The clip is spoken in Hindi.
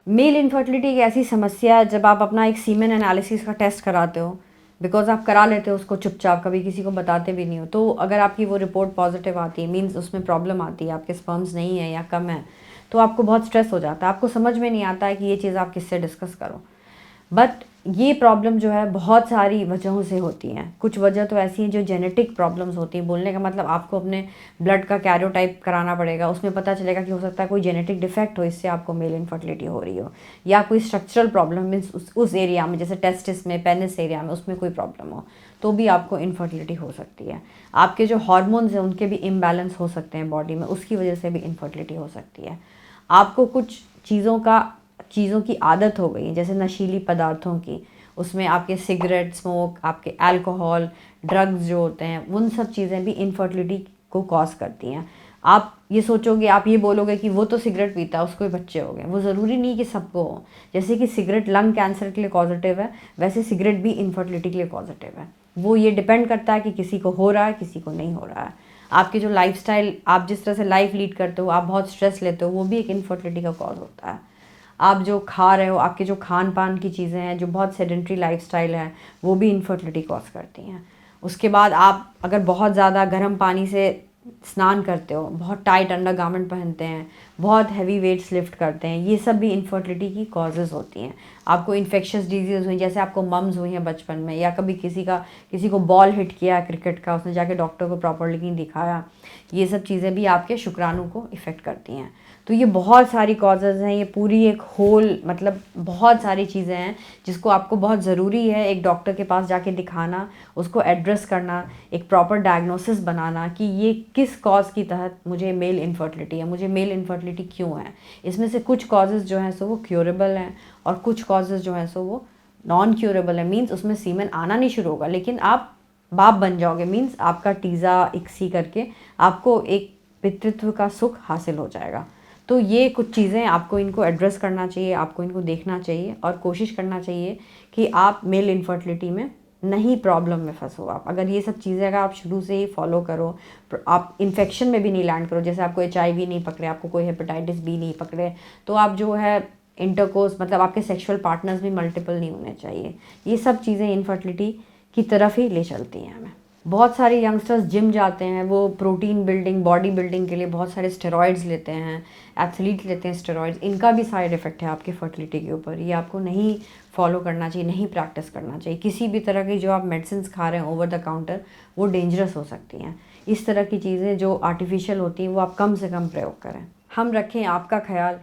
मेल इनफर्टिलिटी एक ऐसी समस्या है जब आप अपना एक सीमेन एनालिसिस का टेस्ट कराते हो, बिकॉज आप करा लेते हो उसको चुपचाप, कभी किसी को बताते भी नहीं हो, तो अगर आपकी वो रिपोर्ट पॉजिटिव आती है, मीन्स उसमें प्रॉब्लम आती है, आपके स्पर्म्स नहीं है या कम है, तो आपको बहुत स्ट्रेस हो जाता है। आपको समझ में नहीं आता है कि ये चीज़ आप किससे डिस्कस करो। बट ये प्रॉब्लम जो है बहुत सारी वजहों से होती हैं। कुछ वजह तो ऐसी हैं जो जेनेटिक प्रॉब्लम्स होती हैं। बोलने का मतलब आपको अपने ब्लड का कैरियोटाइप कराना पड़ेगा, उसमें पता चलेगा कि हो सकता है कोई जेनेटिक डिफेक्ट हो, इससे आपको मेल इनफर्टिलिटी हो रही हो, या कोई स्ट्रक्चरल प्रॉब्लम मीन्स उस एरिया में, जैसे टेस्टिस में, पेनिस एरिया में, उसमें कोई प्रॉब्लम हो, तो भी आपको इनफर्टिलिटी हो सकती है। आपके जो हार्मोन्स हैं उनके भी इम्बैलेंस हो सकते हैं बॉडी में, उसकी वजह से भी इनफर्टिलिटी हो सकती है। आपको कुछ चीज़ों की आदत हो गई है, जैसे नशीली पदार्थों की, उसमें आपके सिगरेट स्मोक, आपके अल्कोहल, ड्रग्स जो होते हैं, उन सब चीज़ें भी इनफर्टिलिटी को कॉज करती हैं। आप ये सोचोगे, आप ये बोलोगे कि वो तो सिगरेट पीता है, उसको ही बच्चे हो गए। वो ज़रूरी नहीं कि सबको हो। जैसे कि सिगरेट लंग कैंसर के लिए पॉजिटिव है, वैसे सिगरेट भी इनफर्टिलिटी के लिए पॉजिटिव है। वो ये डिपेंड करता है कि किसी को हो रहा है, किसी को नहीं हो रहा है। आपकी जो लाइफस्टाइल, आप जिस तरह से लाइफ लीड करते हो, आप बहुत स्ट्रेस लेते हो, वो भी एक इनफर्टिलिटी का कॉज होता है। आप जो खा रहे हो, आपके जो खान पान की चीज़ें हैं, जो बहुत सेडेंट्री लाइफस्टाइल है, वो भी इनफर्टिलिटी कॉज करती हैं। उसके बाद आप अगर बहुत ज़्यादा गर्म पानी से स्नान करते हो, बहुत टाइट अंडरगारमेंट पहनते हैं, बहुत हैवी वेट्स लिफ्ट करते हैं, ये सब भी इनफर्टिलिटी की कॉजेज़ होती हैं। आपको इन्फेक्शस डिजीज़ हुई, जैसे आपको मम्स हुई हैं बचपन में, या कभी किसी को बॉल हिट किया क्रिकेट का, उसने जाके डॉक्टर को प्रॉपरली नहीं दिखाया, ये सब चीज़ें भी आपके शुक्राणु को इफ़ेक्ट करती हैं। तो ये बहुत सारी कॉजेज़ हैं, ये पूरी एक होल, मतलब बहुत सारी चीज़ें हैं जिसको आपको बहुत ज़रूरी है एक डॉक्टर के पास जाके दिखाना, उसको एड्रेस करना, एक प्रॉपर डायग्नोसिस बनाना कि ये किस कॉज की तहत मुझे मेल इनफर्टिलिटी है, मुझे मेल इनफर्टिलिटी क्यों है। इसमें से कुछ कॉजेज़ जो हैं सो वो क्योरेबल हैं, और कुछ कॉजेज़ जो हैं सो वो नॉन क्योरेबल है। मीन्स उसमें सीमेन आना नहीं शुरू होगा, लेकिन आप बाप बन जाओगे, मीन्स आपका टीज़ा इक्सी करके आपको एक पितृत्व का सुख हासिल हो जाएगा। तो ये कुछ चीज़ें आपको इनको एड्रेस करना चाहिए, आपको इनको देखना चाहिए और कोशिश करना चाहिए कि आप मेल इनफर्टिलिटी में नहीं प्रॉब्लम में फंसो। आप अगर ये सब चीज़ें अगर आप शुरू से ही फॉलो करो, आप इन्फेक्शन में भी नहीं लैंड करो, जैसे आपको HIV नहीं पकड़े, आपको कोई हेपेटाइटिस B नहीं पकड़े, तो आप जो है इंटरकोर्स, मतलब आपके सेक्सुअल पार्टनर्स भी मल्टीपल नहीं होने चाहिए। ये सब चीज़ें इनफर्टिलिटी की तरफ ही ले चलती हैं हमें। बहुत सारे यंगस्टर्स जिम जाते हैं, वो प्रोटीन बिल्डिंग, बॉडी बिल्डिंग के लिए बहुत सारे स्टेरॉइड्स लेते हैं, एथलीट लेते हैं स्टेरॉइड्स। इनका भी साइड इफ़ेक्ट है आपकी फर्टिलिटी के ऊपर। ये आपको नहीं फॉलो करना चाहिए, नहीं प्रैक्टिस करना चाहिए। किसी भी तरह की जो आप मेडिसिन खा रहे हैं ओवर द काउंटर, वो डेंजरस हो सकती हैं। इस तरह की चीज़ें जो आर्टिफिशियल होती हैं वो आप कम से कम प्रयोग करें। हम रखें आपका ख्याल।